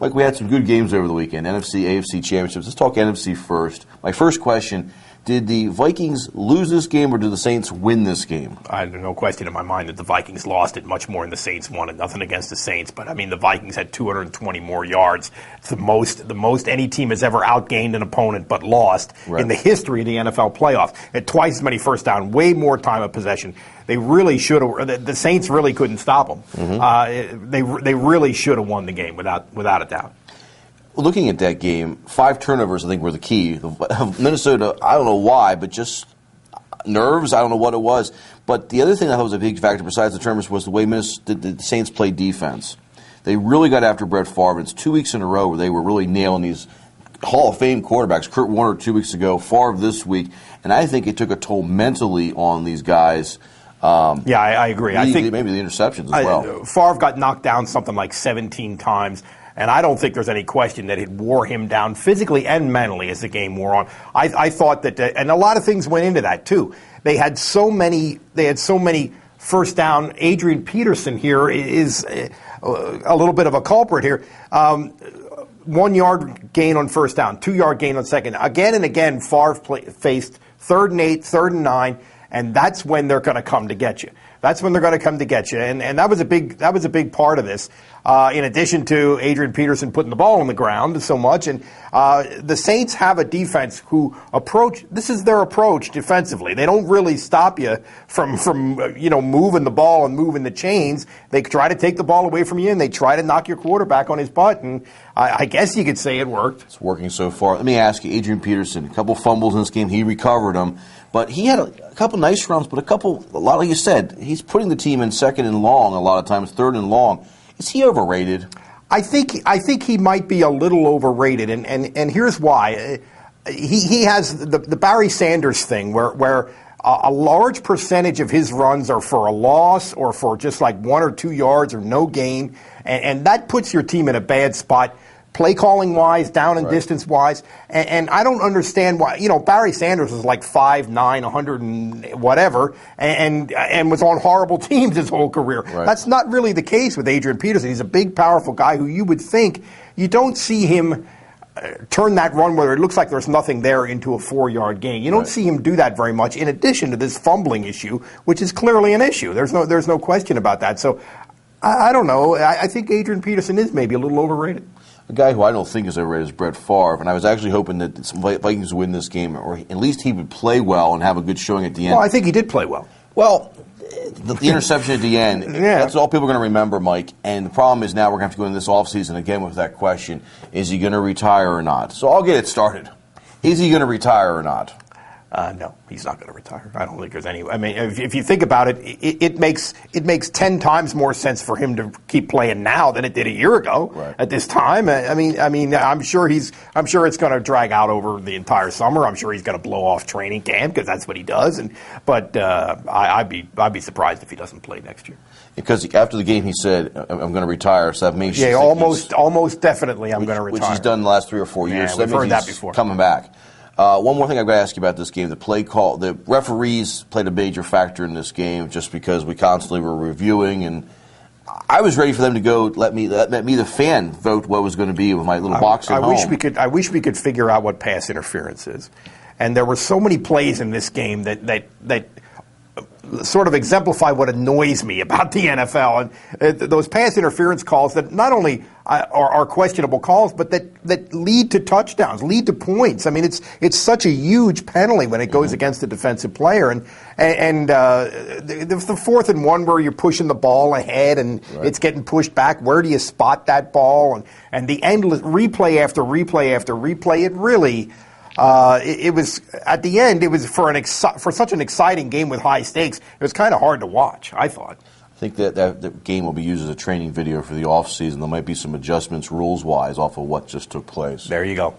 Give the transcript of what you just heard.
Like, we had some good games over the weekend, NFC, AFC championships. Let's talk NFC first. My first question, did the Vikings lose this game or did the Saints win this game? I have no question in my mind that the Vikings lost it much more than the Saints won it. Nothing against the Saints, but I mean the Vikings had 220 more yards. It's the most any team has ever outgained an opponent but lost in the history of the NFL playoffs. At twice as many first down, way more time of possession. They really should have. The Saints really couldn't stop them. Mm-hmm. They really should have won the game without a doubt. Looking at that game, 5 turnovers, I think, were the key. Minnesota, I don't know why, but just nerves, I don't know what it was. But the other thing I thought was a big factor besides the turnovers was the way the Saints played defense. They really got after Brett Favre. It's 2 weeks in a row where they were really nailing these Hall of Fame quarterbacks. Kurt Warner 2 weeks ago, Favre this week. And I think it took a toll mentally on these guys. I agree. I think maybe the interceptions as well. Favre got knocked down something like 17 times. And I don't think there's any question that it wore him down physically and mentally as the game wore on. I thought that, and a lot of things went into that too. They had so many first down. Adrian Peterson here is a little bit of a culprit here. 1 yard gain on first down, 2 yard gain on second. Again and again, Favre faced 3rd and 8, 3rd and 9, and that's when they're going to come to get you. That's when they're going to come to get you, and that was a big part of this. In addition to Adrian Peterson putting the ball on the ground so much, and the Saints have a defense who this is their approach defensively. They don't really stop you from moving the ball and moving the chains. They try to take the ball away from you, and they try to knock your quarterback on his butt. And I guess you could say it worked. It's working so far. Let me ask you, Adrian Peterson, a couple fumbles in this game. He recovered them. But he had a couple nice runs, but a lot like you said, he's putting the team in 2nd and long a lot of times, 3rd and long. Is he overrated? I think he might be a little overrated, and here's why. He has the Barry Sanders thing where a large percentage of his runs are for a loss or for just like 1 or 2 yards or no gain, and that puts your team in a bad spot. Play calling wise, down and distance wise, and I don't understand why. Barry Sanders was like 5'9", 100 and whatever, and was on horrible teams his whole career. Right. That's not really the case with Adrian Peterson. He's a big, powerful guy who you would think you don't see him turn that run where it looks like there's nothing there into a 4-yard gain. You don't see him do that very much. In addition to this fumbling issue, which is clearly an issue, there's no question about that. So I don't know. I think Adrian Peterson is maybe a little overrated. A guy who I don't think is overrated is Brett Favre, and I was actually hoping that the Vikings would win this game, or at least he would play well and have a good showing at the end. Well, I think he did play well. Well, the interception at the end, that's all people are going to remember, Mike. And the problem is now we're going to have to go into this offseason again with that question, is he going to retire or not? So I'll get it started. Is he going to retire or not? No, he's not going to retire. I don't think there's any. I mean, if you think about it, it makes 10 times more sense for him to keep playing now than it did a year ago at this time. I mean, I'm sure it's going to drag out over the entire summer. I'm sure he's going to blow off training camp because that's what he does. But I'd be surprised if he doesn't play next year. Because after the game, he said, "I'm going to retire." So that makes almost definitely, I'm going to retire. Which he's done the last 3 or 4 years. Yeah, so we've heard that before. Coming back. One more thing I've got to ask you about this game. The play call, the referees played a major factor in this game just because we constantly were reviewing, and I was ready for them to go let me the fan vote what was going to be with my little box at home. I wish we could figure out what pass interference is. And there were so many plays in this game that sort of exemplify what annoys me about the NFL. And those pass interference calls that not only are questionable calls, but that lead to touchdowns, lead to points. I mean, it's such a huge penalty when it goes against a defensive player. And the 4th and 1 where you're pushing the ball ahead and it's getting pushed back, where do you spot that ball? And the endless replay after replay after replay, it really... it was at the end. It was for such an exciting game with high stakes. It was kind of hard to watch, I thought. I think that game will be used as a training video for the offseason. There might be some adjustments rules-wise off of what just took place. There you go.